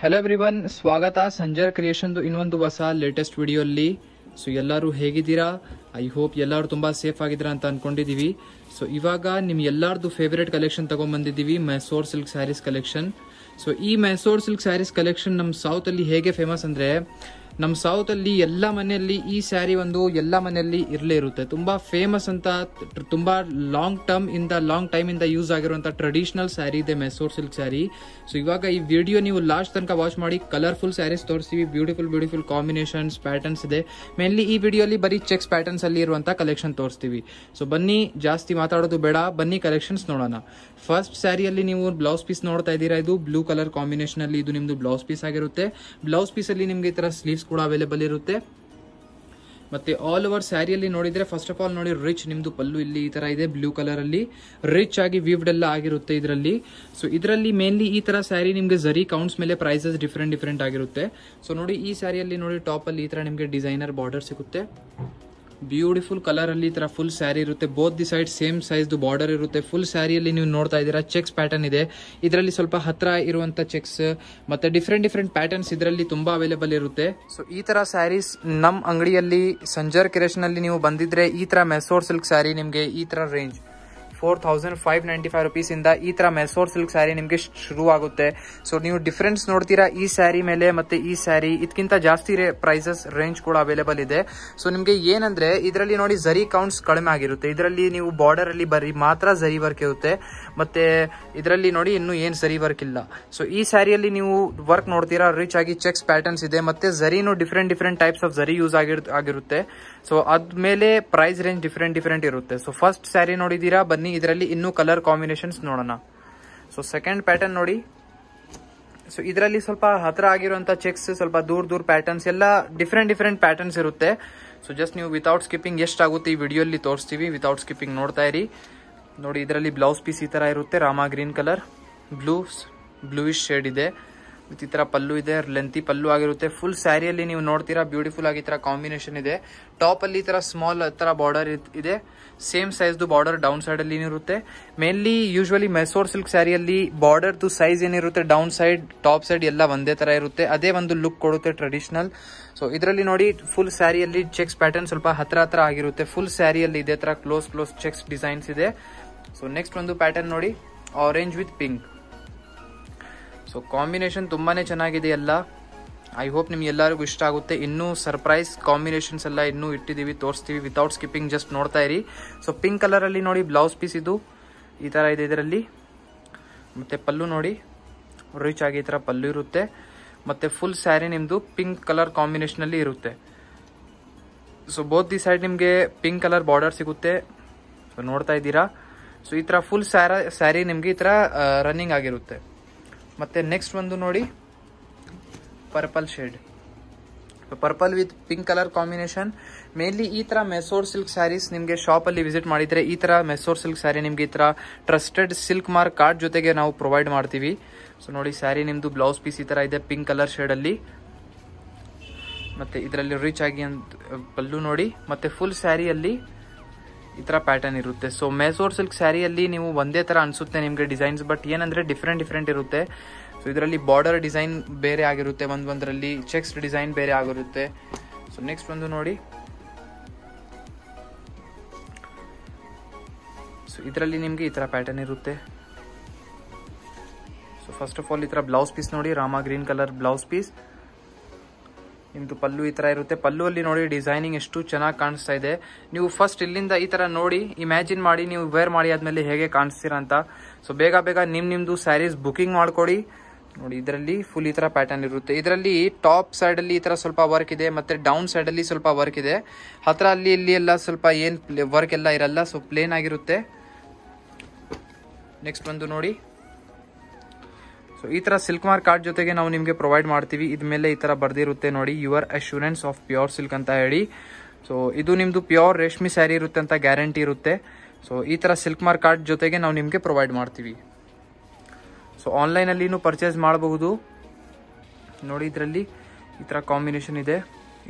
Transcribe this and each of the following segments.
Hello everyone, ಸ್ವಾಗತ ಸಂಜರ್ ಕ್ರಿಯೇಷನ್ದು ಇನ್ನೊಂದು ಹೊಸ ಲೇಟೆಸ್ಟ್ ವಿಡಿಯೋಲ್ಲಿ. ಸೊ ಎಲ್ಲರೂ ಹೇಗಿದ್ದೀರಾ? ಐ ಹೋಪ್ ಎಲ್ಲರೂ ತುಂಬ ಸೇಫ್ ಆಗಿದ್ದೀರಾ ಅಂತ ಅನ್ಕೊಂಡಿದ್ದೀವಿ. ಸೊ ಇವಾಗ ನಿಮ್ಮ ಎಲ್ಲರದು ಫೇವ್ರೇಟ್ ಕಲೆಕ್ಷನ್ ತಗೊಂಡ್ಬಂದಿದ್ದೀವಿ, Mysore silk sarees collection. So ಈ ಮೈಸೂರ್ ಸಿಲ್ಕ್ ಸ್ಯಾರೀಸ್ ಕಲೆಕ್ಷನ್ ನಮ್ಮ ಸೌತಲ್ಲಿ ಹೇಗೆ ಫೇಮಸ್ ಅಂದರೆ, ನಮ್ಮ ಸೌತಲ್ಲಿ ಎಲ್ಲ ಮನೆಯಲ್ಲಿ ಈ ಸ್ಯಾರಿ ಒಂದು ಎಲ್ಲ ಮನೆಯಲ್ಲಿ ಇರಲೇ ಇರುತ್ತೆ. ತುಂಬ ಫೇಮಸ್ ಅಂತ, ತುಂಬ ಲಾಂಗ್ ಟೈಮ್ ಇಂದ ಯೂಸ್ ಆಗಿರುವಂಥ ಟ್ರೆಡಿಷನಲ್ ಸ್ಯಾರಿ ಇದೆ ಮೈಸೂರ್ ಸಿಲ್ಕ್ ಸ್ಯಾರಿ. ಸೊ ಇವಾಗ ಈ ವಿಡಿಯೋ ನೀವು ಲಾಸ್ಟ್ ತನಕ ವಾಚ್ ಮಾಡಿ, ಕಲರ್ಫುಲ್ ಸ್ಯಾರೀಸ್ ತೋರಿಸ್ತೀವಿ, ಬ್ಯೂಟಿಫುಲ್ ಕಾಂಬಿನೇಷನ್ಸ್, ಪ್ಯಾಟರ್ನ್ಸ್ ಇದೆ. ಮೇನ್ಲಿ ಈ ವಿಡಿಯೋಲಿ ಬರೀ ಚೆಕ್ಸ್ ಪ್ಯಾಟರ್ನ್ಸ್ ಅಲ್ಲಿ ಇರುವಂಥ ಕಲೆಕ್ಷನ್ ತೋರಿಸ್ತೀವಿ. ಸೊ ಬನ್ನಿ, ಜಾಸ್ತಿ ಮಾತಾಡೋದು ಬೇಡ, ಬನ್ನಿ ಕಲೆಕ್ಷನ್ಸ್ ನೋಡೋಣ. ಫಸ್ಟ್ ಸ್ಯಾರಿಯಲ್ಲಿ ನೀವು ಬ್ಲೌಸ್ ಪೀಸ್ ನೋಡ್ತಾ ಇದ್ದೀರಾ, ಇದು ಬ್ಲೂ ಕಲರ್ ಕಾಂಬಿನೇಷನ್ ಅಲ್ಲಿ ಇದು ನಿಮ್ದು ಬ್ಲೌಸ್ ಪೀಸ್ ಆಗಿರುತ್ತೆ. ಬ್ಲೌಸ್ ಪೀಸ್ ಅಲ್ಲಿ ನಿಮ್ಗೆ ಈ ತರ ಸ್ಲೀವ್ಸ್ ಕೂಡ ಅವೈಲೇಬಲ್ ಇರುತ್ತೆ. ಮತ್ತೆ ಆಲ್ ಓವರ್ ಸ್ಯಾರಿಯಲ್ಲಿ ನೋಡಿದ್ರೆ, ಫಸ್ಟ್ ಆಫ್ ಆಲ್ ನೋಡಿ, ರಿಚ್ ನಿಮ್ದು ಪಲ್ಲು ಇಲ್ಲಿ ಈ ತರ ಇದೆ, ಬ್ಲೂ ಕಲರ್ ಅಲ್ಲಿ ರಿಚ್ ಆಗಿ ವೀವ್ಡ್ ಎಲ್ಲ ಆಗಿರುತ್ತೆ ಇದರಲ್ಲಿ. ಸೊ ಇದರಲ್ಲಿ ಮೇನ್ಲಿ ಈ ತರ ಸ್ಯಾರಿ ನಿಮ್ಗೆ ಜರಿ ಕೌಂಟ್ಸ್ ಮೇಲೆ ಪ್ರೈಸಸ್ ಡಿಫ್ರೆಂಟ್ ಆಗಿರುತ್ತೆ. ಸೊ ನೋಡಿ, ಈ ಸ್ಯಾರಿಯಲ್ಲಿ ನೋಡಿ ಟಾಪ್ ಅಲ್ಲಿ ಈ ತರ ನಿಮ್ಗೆ ಡಿಸೈನರ್ ಬಾರ್ಡರ್ ಸಿಗುತ್ತೆ. ಬ್ಯೂಟಿಫುಲ್ ಕಲರ್ ಅಲ್ಲಿ ಈ ತರ ಫುಲ್ ಸ್ಯಾರಿ ಇರುತ್ತೆ. Both the side same size border ಇರುತ್ತೆ. ಫುಲ್ ಸ್ಯಾರಿಯಲ್ಲಿ ನೀವು ನೋಡ್ತಾ ಇದ್ದೀರಾ ಚೆಕ್ಸ್ ಪ್ಯಾಟರ್ನ್ ಇದೆ. ಇದರಲ್ಲಿ ಸ್ವಲ್ಪ ಹತ್ರ ಇರುವಂತ ಚೆಕ್ಸ್ ಮತ್ತೆ ಡಿಫ್ರೆಂಟ್ ಪ್ಯಾಟರ್ನ್ಸ್ ಇದರಲ್ಲಿ ತುಂಬಾ ಅವೈಲೇಬಲ್ ಇರುತ್ತೆ. ಸೊ ಈ ತರ ಸ್ಯಾರೀಸ್ ನಮ್ಮ ಅಂಗಡಿಯಲ್ಲಿ ಸಂಜರ್ ಕ್ರಿಯೇಷನ್ ಅಲ್ಲಿ ನೀವು ಬಂದಿದ್ರೆ, ಈ ತರ ಮೈಸೂರ್ ಸಿಲ್ಕ್ ಸ್ಯಾರಿ ನಿಮ್ಗೆ ಈ ತರ ರೇಂಜ್ 4595 rupees ಇಂದ ಈ ತರ ಮೈಸೂರ್ ಸಿಲ್ಕ್ ಸ್ಯಾರಿ ನಿಮ್ಗೆ ಶುರು ಆಗುತ್ತೆ. ಸೊ ನೀವು ಡಿಫರೆನ್ಸ್ ನೋಡ್ತೀರಾ ಈ ಸ್ಯಾರಿ ಮೇಲೆ ಮತ್ತೆ ಈ ಸ್ಯಾರಿ, ಇದಕ್ಕಿಂತ ಜಾಸ್ತಿ ಪ್ರೈಸಸ್ ರೇಂಜ್ ಕೂಡ ಅವೈಲೇಬಲ್ ಇದೆ. ಸೊ ನಿಮ್ಗೆ ಏನಂದ್ರೆ, ಇದರಲ್ಲಿ ನೋಡಿ ಜರಿ ಕೌಂಟ್ಸ್ ಕಡಿಮೆ ಆಗಿರುತ್ತೆ. ಇದರಲ್ಲಿ ನೀವು ಬಾರ್ಡರ್ ಅಲ್ಲಿ ಬರೀ ಮಾತ್ರ ಜರಿ ವರ್ಕ್ ಇರುತ್ತೆ, ಮತ್ತೆ ಇದರಲ್ಲಿ ನೋಡಿ ಇನ್ನು ಏನ್ ಜರಿ ವರ್ಕ್ ಇಲ್ಲ. ಸೊ ಈ ಸ್ಯಾರಿಯಲ್ಲಿ ನೀವು ವರ್ಕ್ ನೋಡ್ತೀರಾ, ರಿಚ್ ಆಗಿ ಚೆಕ್ಸ್ ಪ್ಯಾಟರ್ನ್ಸ್ ಇದೆ, ಮತ್ತೆ ಜರಿನು ಡಿಫರೆಂಟ್ ಟೈಪ್ಸ್ ಆಫ್ ಜರಿ ಯೂಸ್ ಆಗಿರುತ್ತೆ. ಸೊ ಅದ್ಮೇಲೆ ಪ್ರೈಸ್ ರೇಂಜ್ ಡಿಫರೆಂಟ್ ಇರುತ್ತೆ. ಸೊ ಫಸ್ಟ್ ಸ್ಯಾರಿ ನೋಡಿದೀರಾ, ಬನ್ನಿ ಇದರಲ್ಲಿ ಇನ್ನೂ ಕಲರ್ ಕಾಂಬಿನೇಷನ್ಸ್ ನೋಡೋಣ. ಸೊ ಸೆಕೆಂಡ್ ಪ್ಯಾಟರ್ನ್ ನೋಡಿ. ಸೊ ಇದರಲ್ಲಿ ಸ್ವಲ್ಪ ಹತ್ರ ಆಗಿರುವಂತ ಚೆಕ್ಸ್, ಸ್ವಲ್ಪ ದೂರ ಪ್ಯಾಟರ್ನ್ಸ್ ಎಲ್ಲ ಡಿಫರೆಂಟ್ ಪ್ಯಾಟರ್ನ್ಸ್ ಇರುತ್ತೆ. ಸೊ ಜಸ್ಟ್ ನೀವು ವಿತೌಟ್ ಸ್ಕಿಪ್ಪಿಂಗ್ ಎಷ್ಟಾಗುತ್ತೆ ಈ ವಿಡಿಯೋಲಿ ತೋರಿಸ್ತೀವಿ, ವಿತೌಟ್ ಸ್ಕಿಪ್ಪಿಂಗ್ ನೋಡ್ತಾ ಇರಿ. ನೋಡಿ, ಇದರಲ್ಲಿ ಬ್ಲೌಸ್ ಪೀಸ್ ಈ ತರ ಇರುತ್ತೆ, Rama green colour, bluish shade ಇದೆ. ಈ ತರ ಪಲ್ಲು ಇದೆ, ಲೆಂತಿ ಪಲ್ಲು ಆಗಿರುತ್ತೆ. ಫುಲ್ ಸ್ಯಾರಿಯಲ್ಲಿ ನೀವು ನೋಡ್ತೀರಾ ಬ್ಯೂಟಿಫುಲ್ ಆಗಿ ಈ ತರ ಕಾಂಬಿನೇಷನ್ ಇದೆ. ಟಾಪ್ ಅಲ್ಲಿ ಈ ತರ ಸ್ಮಾಲ್ ತರ ಬಾರ್ಡರ್ ಇದೆ, same size border down side ಅಲ್ಲಿ ಇರುತ್ತೆ. ಮೇನ್ಲಿ ಯೂಶುವಲಿ ಮೈಸೂರ್ ಸಿಲ್ಕ್ ಸ್ಯಾರಿಯಲ್ಲಿ ಬಾರ್ಡರ್ ಸೈಜ್ ಏನಿರುತ್ತೆ, ಡೌನ್ ಸೈಡ್ ಟಾಪ್ ಸೈಡ್ ಎಲ್ಲ ಒಂದೇ ತರ ಇರುತ್ತೆ. ಅದೇ ಒಂದು ಲುಕ್ ಕೊಡುತ್ತೆ ಟ್ರೆಡಿಷನಲ್. ಸೊ ಇದರಲ್ಲಿ ನೋಡಿ ಫುಲ್ ಸ್ಯಾರಿಯಲ್ಲಿ ಚೆಕ್ಸ್ ಪ್ಯಾಟರ್ನ್ ಸ್ವಲ್ಪ ಹತ್ರ ಆಗಿರುತ್ತೆ. ಫುಲ್ ಸ್ಯಾರಿಯಲ್ಲಿ ಇದೇ ತರ ಕ್ಲೋಸ್ ಚೆಕ್ಸ್ ಡಿಸೈನ್ಸ್ ಇದೆ. ಸೊ ನೆಕ್ಸ್ಟ್ ಒಂದು ಪ್ಯಾಟರ್ನ್ ನೋಡಿ, orange with pink. So combination ತುಂಬಾನೇ ಚೆನ್ನಾಗಿದೆ ಎಲ್ಲ. ಐ ಹೋಪ್ ನಿಮ್ಗೆ ಎಲ್ಲರಿಗೂ ಇಷ್ಟ ಆಗುತ್ತೆ. ಇನ್ನೂ ಸರ್ಪ್ರೈಸ್ ಕಾಂಬಿನೇಷನ್ಸ್ ಎಲ್ಲ ಇನ್ನೂ ಇಟ್ಟಿದ್ದೀವಿ, ತೋರಿಸ್ತೀವಿ ವಿತೌಟ್ ಸ್ಕಿಪ್ಪಿಂಗ್, ಜಸ್ಟ್ ನೋಡ್ತಾ ಇರಿ. ಸೊ ಪಿಂಕ್ ಕಲರ್ ಅಲ್ಲಿ ನೋಡಿ ಬ್ಲೌಸ್ ಪೀಸ್ ಇದು ಈ ತರ ಇದೆ ಇದರಲ್ಲಿ. ಮತ್ತೆ ಪಲ್ಲು ನೋಡಿ, ರಿಚ್ ಆಗಿ ಈ ತರ ಪಲ್ಲು ಇರುತ್ತೆ. ಮತ್ತೆ ಫುಲ್ ಸ್ಯಾರಿ ನಿಮ್ದು ಪಿಂಕ್ ಕಲರ್ ಕಾಂಬಿನೇಷನ್ ಅಲ್ಲಿ ಇರುತ್ತೆ. ಸೊ ಬೋತ್ ದಿ ಸೈಡ್ ನಿಮ್ಗೆ ಪಿಂಕ್ ಕಲರ್ ಬಾರ್ಡರ್ ಸಿಗುತ್ತೆ. ಸೊ ನೋಡ್ತಾ ಇದ್ದೀರಾ. ಸೊ ಈ ತರ ಫುಲ್ ಸ್ಯಾರಿ ನಿಮ್ಗೆ ಈ ತರ ರನ್ನಿಂಗ್ ಆಗಿರುತ್ತೆ. ಮತ್ತೆ ನೆಕ್ಸ್ಟ್ ಒಂದು ನೋಡಿ, purple shade, purple with pink colour combination. Mainly ಈ ತರ ಮೈಸೂರ್ ಸಿಲ್ಕ್ ಸ್ಯಾರೀಸ್ ನಿಮ್ಗೆ ಶಾಪ್ ಅಲ್ಲಿ ವಿಸಿಟ್ ಮಾಡಿದ್ರೆ, ಈ ತರ ಮೈಸೂರ್ ಸಿಲ್ಕ್ ಸ್ಯಾರಿ ನಿಮ್ಗೆ ಈ ತರ ಟ್ರಸ್ಟೆಡ್ ಸಿಲ್ಕ್ ಮಾರ್ಕ್ ಕಾರ್ಡ್ ಜೊತೆಗೆ ನಾವು ಪ್ರೊವೈಡ್ ಮಾಡ್ತೀವಿ. ಸೊ ನೋಡಿ, ಸ್ಯಾರಿ ನಿಮ್ದು ಬ್ಲೌಸ್ ಪೀಸ್ ಈ ತರ ಇದೆ ಪಿಂಕ್ ಕಲರ್ ಶೇಡ್ ಅಲ್ಲಿ. ಮತ್ತೆ ಇದರಲ್ಲಿ ರಿಚ್ ಆಗಿ ಪಲ್ಲು ನೋಡಿ, ಮತ್ತೆ ಫುಲ್ ಸ್ಯಾರಿಯಲ್ಲಿ ಈ ತರ ಪ್ಯಾಟರ್ನ್ ಇರುತ್ತೆ. ಸೊ ಮೈಸೂರ್ ಸಿಲ್ಕ್ ಸ್ಯಾರಿಯಲ್ಲಿ ನೀವು ಒಂದೇ ತರ ಅನ್ಸುತ್ತೆ ನಿಮ್ಗೆ ಡಿಸೈನ್ಸ್, ಬಟ್ ಏನಂದ್ರೆ ಡಿಫರೆಂಟ್ ಇರುತ್ತೆ. ಸೊ ಇದರಲ್ಲಿ ಬಾರ್ಡರ್ ಡಿಸೈನ್ ಬೇರೆ ಆಗಿರುತ್ತೆ, ಒಂದರಲ್ಲಿ ಚೆಕ್ಸ್ ಡಿಸೈನ್ ಬೇರೆ ಆಗಿರುತ್ತೆ. ಸೊ ನೆಕ್ಸ್ಟ್ ಒಂದು ನೋಡಿ. ಸೊ ಇದರಲ್ಲಿ ನಿಮ್ಗೆ ಈ ತರ ಪ್ಯಾಟರ್ನ್ ಇರುತ್ತೆ. ಸೊ ಫಸ್ಟ್ ಆಫ್ ಆಲ್ ಈ ತರ ಬ್ಲೌಸ್ ಪೀಸ್ ನೋಡಿ, Rama green colour blouse piece. ನಿಮ್ದು ಪಲ್ಲು ಈ ತರ ಇರುತ್ತೆ. ಪಲ್ಲು ಅಲ್ಲಿ ನೋಡಿ ಡಿಸೈನಿಂಗ್ ಎಷ್ಟು ಚೆನ್ನಾಗಿ ಕಾಣಿಸ್ತಾ ಇದೆ. ನೀವು ಫಸ್ಟ್ ಇಲ್ಲಿಂದ ಈ ತರ ನೋಡಿ ಇಮ್ಯಾಜಿನ್ ಮಾಡಿ, ನೀವು ವೇರ್ ಮಾಡಿ ಆದ್ಮೇಲೆ ಹೇಗೆ ಕಾಣಿಸ್ತೀರಾ ಅಂತ. ಸೊ ಬೇಗ ನಿಮ್ದು ಸ್ಯಾರೀಸ್ ಬುಕಿಂಗ್ ಮಾಡ್ಕೊಡಿ. ನೋಡಿ, ಇದರಲ್ಲಿ ಫುಲ್ ಈ ತರ ಪ್ಯಾಟರ್ನ್ ಇರುತ್ತೆ. ಇದರಲ್ಲಿ ಟಾಪ್ ಸೈಡ್ ಅಲ್ಲಿ ಈ ತರ ಸ್ವಲ್ಪ ವರ್ಕ್ ಇದೆ, ಮತ್ತೆ ಡೌನ್ ಸೈಡ್ ಅಲ್ಲಿ ಸ್ವಲ್ಪ ವರ್ಕ್ ಇದೆ. ಹತ್ರ ಇಲ್ಲಿ ಎಲ್ಲ ಸ್ವಲ್ಪ ಏನ್ ವರ್ಕ್ ಎಲ್ಲ ಇರಲ್ಲ, ಸೊ ಪ್ಲೇನ್ ಆಗಿರುತ್ತೆ. ನೆಕ್ಸ್ಟ್ ಒಂದು ನೋಡಿ. ಸೊ ಈ ತರ ಸಿಲ್ಕ್ ಮಾರ್ಕ್ ಕಾರ್ಡ್ ಜೊತೆಗೆ ನಾವು ನಿಮ್ಗೆ ಪ್ರೊವೈಡ್ ಮಾಡ್ತೀವಿ. ಇದ್ಮೇಲೆ ಈ ತರ ಬರ್ದಿರುತ್ತೆ ನೋಡಿ, your assurance of pure silk ಅಂತ ಹೇಳಿ. ಸೊ ಇದು ನಿಮ್ದು ಪ್ಯೂರ್ ರೇಷ್ಮೆ ಸ್ಯಾರಿ ಇರುತ್ತೆ ಅಂತ ಗ್ಯಾರಂಟಿ ಇರುತ್ತೆ. ಸೊ ಈ ತರ ಸಿಲ್ಕ್ ಮಾರ್ಕ್ ಕಾರ್ಡ್ ಜೊತೆಗೆ ನಾವು ನಿಮ್ಗೆ ಪ್ರೊವೈಡ್ ಮಾಡ್ತೀವಿ. ಸೊ ಆನ್ಲೈನ್ ಅಲ್ಲಿನೂ ಪರ್ಚೇಸ್ ಮಾಡಬಹುದು. ನೋಡಿ, ಇದರಲ್ಲಿ ಈ ತರ ಕಾಂಬಿನೇಷನ್ ಇದೆ.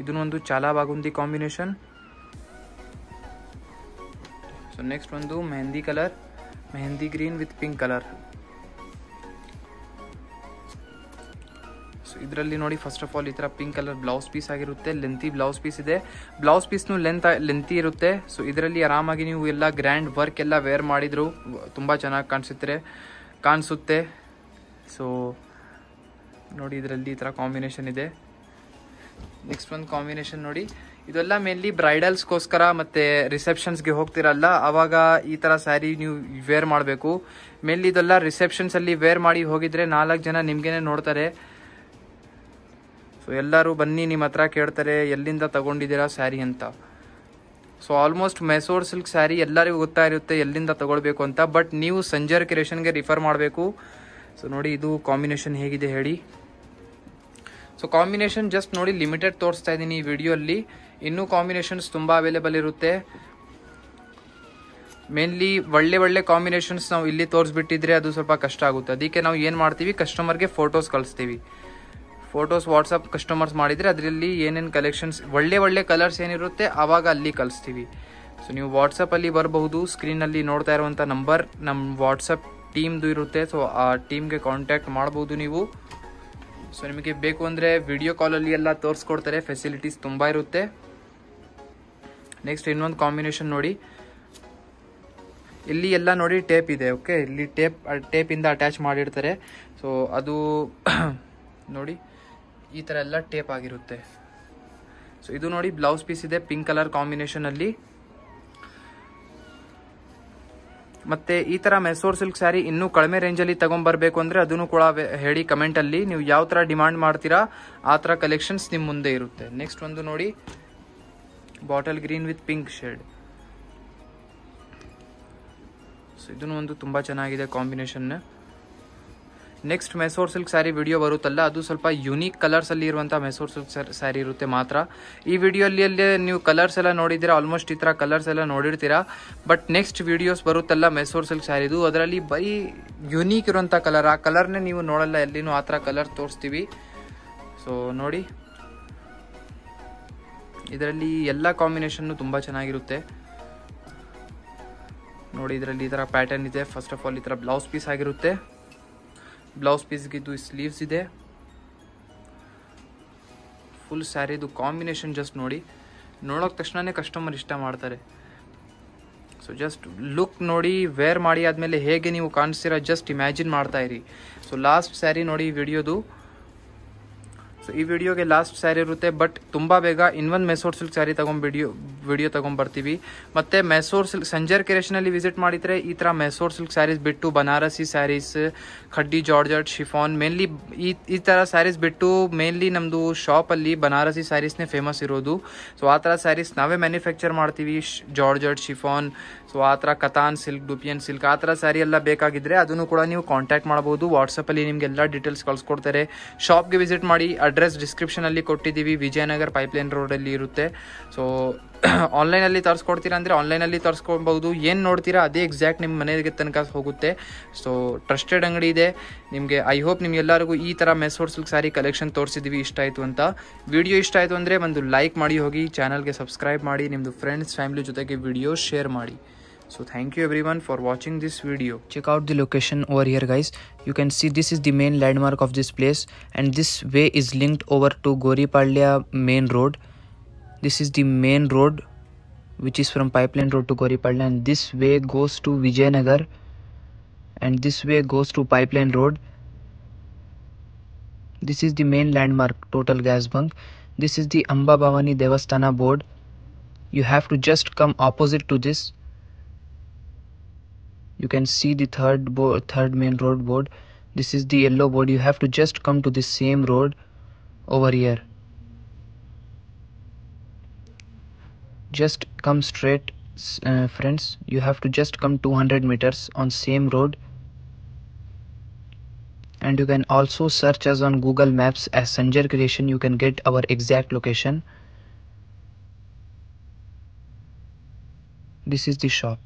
ಇದನ್ನು ಒಂದು ಚಾಲಾ ಬಾಗುಂದಿ ಕಾಂಬಿನೇಷನ್. ಸೊ ನೆಕ್ಸ್ಟ್ ಒಂದು mehndi green with pink colour. ಇದರಲ್ಲಿ ನೋಡಿ ಫಸ್ಟ್ ಆಫ್ ಆಲ್ ಈ ಥರ ಪಿಂಕ್ ಕಲರ್ ಬ್ಲೌಸ್ ಪೀಸ್ ಆಗಿರುತ್ತೆ, ಲೆಂತಿ ಬ್ಲೌಸ್ ಪೀಸ್ ಇದೆ. ಬ್ಲೌಸ್ ಪೀಸ್ನು ಲೆಂತಿ ಇರುತ್ತೆ. ಸೊ ಇದರಲ್ಲಿ ಆರಾಮಾಗಿ ನೀವು ಎಲ್ಲ ಗ್ರ್ಯಾಂಡ್ ವರ್ಕ್ ಎಲ್ಲ ವೇರ್ ಮಾಡಿದ್ರು ತುಂಬ ಚೆನ್ನಾಗಿ ಕಾಣಿಸುತ್ತೆ. ಸೊ ನೋಡಿ ಇದರಲ್ಲಿ ಈ ಥರ ಕಾಂಬಿನೇಷನ್ ಇದೆ. ನೆಕ್ಸ್ಟ್ ಒಂದು ಕಾಂಬಿನೇಷನ್ ನೋಡಿ, ಇದೆಲ್ಲ ಮೇನ್ಲಿ ಬ್ರೈಡಲ್ಸ್ಗೋಸ್ಕರ ಮತ್ತು ರಿಸೆಪ್ಷನ್ಸ್ಗೆ ಹೋಗ್ತಿರಲ್ಲ ಆವಾಗ ಈ ಥರ ಸ್ಯಾರಿ ನೀವು ವೇರ್ ಮಾಡಬೇಕು. ಮೇನ್ಲಿ ಇದೆಲ್ಲ ರಿಸೆಪ್ಷನ್ಸಲ್ಲಿ ವೇರ್ ಮಾಡಿ ಹೋಗಿದ್ರೆ 4 ಜನ ನಿಮಗೇನೆ ನೋಡ್ತಾರೆ. ಸೊ ಎಲ್ಲರೂ ಬನ್ನಿ ನಿಮ್ಮ ಹತ್ರ ಕೇಳ್ತಾರೆ ಎಲ್ಲಿಂದ ತಗೊಂಡಿದ್ದೀರಾ ಸ್ಯಾರಿ ಅಂತ. So almost Mysuru silk sari ಎಲ್ಲರಿಗೂ ಗೊತ್ತಾಗಿರುತ್ತೆ ಎಲ್ಲಿಂದ ತಗೊಳ್ಬೇಕು ಅಂತ. ಬಟ್ ನೀವು ಸಂಜರ್ ಕ್ರಿಯೇಷನ್ಗೆ ರಿಫರ್ ಮಾಡಬೇಕು. ಸೊ ನೋಡಿ ಇದು ಕಾಂಬಿನೇಷನ್ ಹೇಗಿದೆ ಹೇಳಿ. ಸೊ ಕಾಂಬಿನೇಷನ್ ಜಸ್ಟ್ ನೋಡಿ ಲಿಮಿಟೆಡ್ ತೋರಿಸ್ತಾ ಇದ್ದೀನಿ ಈ ವಿಡಿಯೋಲ್ಲಿ. ಇನ್ನೂ ಕಾಂಬಿನೇಷನ್ಸ್ ತುಂಬ ಅವೈಲೇಬಲ್ ಇರುತ್ತೆ. ಮೇನ್ಲಿ ಒಳ್ಳೆ ಕಾಂಬಿನೇಷನ್ಸ್ ನಾವು ಇಲ್ಲಿ ತೋರಿಸ್ಬಿಟ್ಟಿದ್ರೆ ಅದು ಸ್ವಲ್ಪ ಕಷ್ಟ ಆಗುತ್ತೆ. ಅದಕ್ಕೆ ನಾವು ಏನು ಮಾಡ್ತೀವಿ, ಕಸ್ಟಮರ್ಗೆ ಫೋಟೋಸ್ ಕಳಿಸ್ತೀವಿ. ಫೋಟೋಸ್ ವಾಟ್ಸಪ್ ಕಸ್ಟಮರ್ಸ್ ಮಾಡಿದರೆ ಅದರಲ್ಲಿ ಏನೇನು ಕಲೆಕ್ಷನ್ಸ್ ಒಳ್ಳೆ ಕಲರ್ಸ್ ಏನಿರುತ್ತೆ ಆವಾಗ ಅಲ್ಲಿ ಕಳಿಸ್ತೀವಿ. ಸೊ ನೀವು ವಾಟ್ಸಪ್ಪಲ್ಲಿ ಬರಬಹುದು. ಸ್ಕ್ರೀನಲ್ಲಿ ನೋಡ್ತಾ ಇರುವಂಥ ನಂಬರ್ ನಮ್ಮ ವಾಟ್ಸಪ್ ಟೀಮ್ದು ಇರುತ್ತೆ. ಸೊ ಆ ಟೀಮ್ಗೆ ಕಾಂಟ್ಯಾಕ್ಟ್ ಮಾಡ್ಬೋದು ನೀವು. ಸೊ ನಿಮಗೆ ಬೇಕು ಅಂದರೆ ವಿಡಿಯೋ ಕಾಲಲ್ಲಿ ಎಲ್ಲ ತೋರಿಸ್ಕೊಡ್ತಾರೆ, ಫೆಸಿಲಿಟೀಸ್ ತುಂಬ ಇರುತ್ತೆ. ನೆಕ್ಸ್ಟ್ ಇನ್ನೊಂದು ಕಾಂಬಿನೇಷನ್ ನೋಡಿ, ಇಲ್ಲಿ ಎಲ್ಲ ನೋಡಿ ಟೇಪ್ ಇದೆ. ಓಕೆ, ಇಲ್ಲಿ ಟೇಪಿಂದ ಅಟ್ಯಾಚ್ ಮಾಡಿರ್ತಾರೆ. ಸೊ ಅದು ನೋಡಿ ಈ ಥರ ಎಲ್ಲ ಟೇಪ್ ಆಗಿರುತ್ತೆ. ಸೊ ಇದು ನೋಡಿ ಬ್ಲೌಸ್ ಪೀಸ್ ಇದೆ ಪಿಂಕ್ ಕಲರ್ ಕಾಂಬಿನೇಷನಲ್ಲಿ. ಮತ್ತು ಈ ಥರ ಮೈಸೂರು ಸಿಲ್ಕ್ ಸ್ಯಾರಿ ಇನ್ನೂ ಕಡಿಮೆ ರೇಂಜಲ್ಲಿ ತೊಗೊಂಬರ್ಬೇಕು ಅಂದರೆ ಅದನ್ನು ಕೂಡ ಹೇಳಿ ಕಮೆಂಟಲ್ಲಿ. ನೀವು ಯಾವ ಥರ ಡಿಮಾಂಡ್ ಮಾಡ್ತೀರಾ ಆ ಥರ ಕಲೆಕ್ಷನ್ಸ್ ನಿಮ್ಮ ಮುಂದೆ ಇರುತ್ತೆ. ನೆಕ್ಸ್ಟ್ ಒಂದು ನೋಡಿ bottle green with pink shade. So ಇದನ್ನು ಒಂದು ತುಂಬ ಚೆನ್ನಾಗಿದೆ combination. Next Mysuru silk sari video ಬರುತ್ತಲ್ಲ ಅದು ಸ್ವಲ್ಪ ಯುನೀಕ್ ಕಲರ್ಸಲ್ಲಿ ಇರುವಂಥ ಮೈಸೂರು ಸಿಲ್ಕ್ ಸ್ಯಾರಿ ಇರುತ್ತೆ ಮಾತ್ರ. ಈ ವಿಡಿಯೋಲ್ಲಿ ನೀವು ಕಲರ್ಸ್ ಎಲ್ಲ ನೋಡಿದ್ದೀರಾ, ಆಲ್ಮೋಸ್ಟ್ ಈ ಥರ ಕಲರ್ಸ್ ಎಲ್ಲ ನೋಡಿರ್ತೀರಾ. ಬಟ್ ನೆಕ್ಸ್ಟ್ ವಿಡಿಯೋಸ್ ಬರುತ್ತಲ್ಲ ಮೈಸೂರು ಸಿಲ್ಕ್ ಸ್ಯಾರಿದು ಅದರಲ್ಲಿ ಬರೀ ಯುನೀಕ್ ಇರುವಂಥ ಕಲರ್, ಆ ಕಲರ್ನೇ ನೀವು ನೋಡಲ್ಲ ಎಲ್ಲಿನೂ, ಆ ಥರ ಕಲರ್ ತೋರಿಸ್ತೀವಿ. ಸೊ ನೋಡಿ ಇದರಲ್ಲಿ ಎಲ್ಲ ಕಾಂಬಿನೇಷನ್ನು ತುಂಬ ಚೆನ್ನಾಗಿರುತ್ತೆ. ನೋಡಿ ಇದರಲ್ಲಿ ಈ ಥರ ಪ್ಯಾಟರ್ನ್ ಇದೆ. ಫಸ್ಟ್ ಆಫ್ ಆಲ್ ಈ ಥರ ಬ್ಲೌಸ್ ಪೀಸ್ ಆಗಿರುತ್ತೆ. ಬ್ಲೌಸ್ ಪೀಸ್ಗಿದ್ದು ಸ್ಲೀವ್ಸ್ ಇದೆ. ಫುಲ್ ಸ್ಯಾರಿದು ಕಾಂಬಿನೇಷನ್ ಜಸ್ಟ್ ನೋಡಿ, ನೋಡೋಕೆ ತಕ್ಷಣನೇ ಕಸ್ಟಮರ್ ಇಷ್ಟ ಮಾಡ್ತಾರೆ. ಸೊ ಜಸ್ಟ್ ಲುಕ್ ನೋಡಿ, ವೇರ್ ಮಾಡಿ ಆದಮೇಲೆ ಹೇಗೆ ನೀವು ಕಾಣಿಸ್ತೀರಾ ಜಸ್ಟ್ ಇಮ್ಯಾಜಿನ್ ಮಾಡ್ತಾ ಇರಿ. ಸೊ ಲಾಸ್ಟ್ ಸ್ಯಾರಿ ನೋಡಿ ಈ ವಿಡಿಯೋದು. ಸೊ ಈ ವಿಡಿಯೋಗೆ ಲಾಸ್ಟ್ ಸ್ಯಾರಿ ಇರುತ್ತೆ. ಬಟ್ ತುಂಬ ಬೇಗ ಇನ್ನೊಂದು ಮೈಸೂರು ಸಿಲ್ಕ್ ಸ್ಯಾರಿ ವಿಡಿಯೋ ತೊಗೊಂಡ್ಬರ್ತೀವಿ. ಮತ್ತು ಮೈಸೂರು ಸಿಲ್ಕ್ ಸಂಜರ್ ಕ್ರಿಯೇಷನಲ್ಲಿ ವಿಸಿಟ್ ಮಾಡಿದರೆ ಈ ಥರ ಮೈಸೂರು ಸಿಲ್ಕ್ ಸ್ಯಾರೀಸ್ ಬಿಟ್ಟು Banarasi saris, Khaddi georgette, chiffon, mainly ಈ ಥರ ಸ್ಯಾರೀಸ್ ಬಿಟ್ಟು ಮೇನ್ಲಿ ನಮ್ಮದು ಶಾಪಲ್ಲಿ ಬನಾರಸಿ ಸ್ಯಾರೀಸ್ನೇ ಫೇಮಸ್ ಇರೋದು. ಸೊ ಆ ಥರ ಸ್ಯಾರೀಸ್ ನಾವೇ ಮ್ಯಾನುಫ್ಯಾಕ್ಚರ್ ಮಾಡ್ತೀವಿ. ಜಾರ್ಜೆಟ್, ಶಿಫಾನ್, ಸೊ ಆ ಥರ ಕತಾನ್ ಸಿಲ್ಕ್, ಡುಪಿಯನ್ ಸಿಲ್ಕ್, ಆ ಥರ ಸ್ಯಾರಿ ಎಲ್ಲ ಬೇಕಾಗಿದ್ದರೆ ಅದನ್ನು ಕೂಡ ನೀವು ಕಾಂಟ್ಯಾಕ್ಟ್ ಮಾಡ್ಬೋದು. ವಾಟ್ಸಪ್ಪಲ್ಲಿ ನಿಮಗೆಲ್ಲ ಡೀಟೇಲ್ಸ್ ಕಳಿಸ್ಕೊಡ್ತಾರೆ. ಶಾಪ್ಗೆ ವಿಸಿಟ್ ಮಾಡಿ, ಅಡ್ರೆಸ್ ಡಿಸ್ಕ್ರಿಪ್ಷನಲ್ಲಿ ಕೊಟ್ಟಿದ್ದೀವಿ. ವಿಜಯನಗರ ಪೈಪ್ಲೈನ್ ರೋಡಲ್ಲಿ ಇರುತ್ತೆ. ಸೊ ಆನ್ಲೈನಲ್ಲಿ ತರಿಸ್ಕೊಡ್ತೀರಾ ಅಂದರೆ ಆನ್ಲೈನಲ್ಲಿ ತರಿಸ್ಕೊಳ್ಬೋದು. ಏನು ನೋಡ್ತೀರಾ ಅದೇ ಎಕ್ಸಾಕ್ಟ್ ನಿಮ್ಮ ಮನೆಗೆ ತನಕ ಹೋಗುತ್ತೆ. ಸೊ ಟ್ರಸ್ಟೆಡ್ ಅಂಗಡಿ ಇದೆ ನಿಮಗೆ. ಐ ಹೋಪ್ ನಿಮ್ಗೆಲ್ಲರಿಗೂ ಈ ಥರ ಮೈಸೂರು ಸಿಲ್ಕ್ ಸ್ಯಾರಿ ಕಲೆಕ್ಷನ್ ತೋರಿಸಿದ್ದೀವಿ, ಇಷ್ಟ ಆಯಿತು ಅಂತ. ವಿಡಿಯೋ ಇಷ್ಟ ಆಯಿತು ಅಂದರೆ ಒಂದು ಲೈಕ್ ಮಾಡಿ ಹೋಗಿ, ಚಾನಲ್ಗೆ ಸಬ್ಸ್ಕ್ರೈಬ್ ಮಾಡಿ, ನಿಮ್ಮದು ಫ್ರೆಂಡ್ಸ್ ಫ್ಯಾಮಿಲಿ ಜೊತೆಗೆ ವಿಡಿಯೋ ಶೇರ್ ಮಾಡಿ. So thank you everyone for watching this video. Check out the location over here guys. You can see this is the main landmark of this place, and this way is linked over to Goripalya main road. This is the main road which is from Pipeline Road to Goripalya, and this way goes to Vijayanagar, and this way goes to Pipeline Road. This is the main landmark, Total Gas Bunk. This is the Amba Bhavani Devasthana board. You have to just come opposite to this. You can see the third main road board. This is the yellow board. You have to just come to the same road over here. Just come straight, friends. You have to just come 200 meters on same road. And you can also search us on Google Maps as Sanjar Creation. You can get our exact location. This is the shop.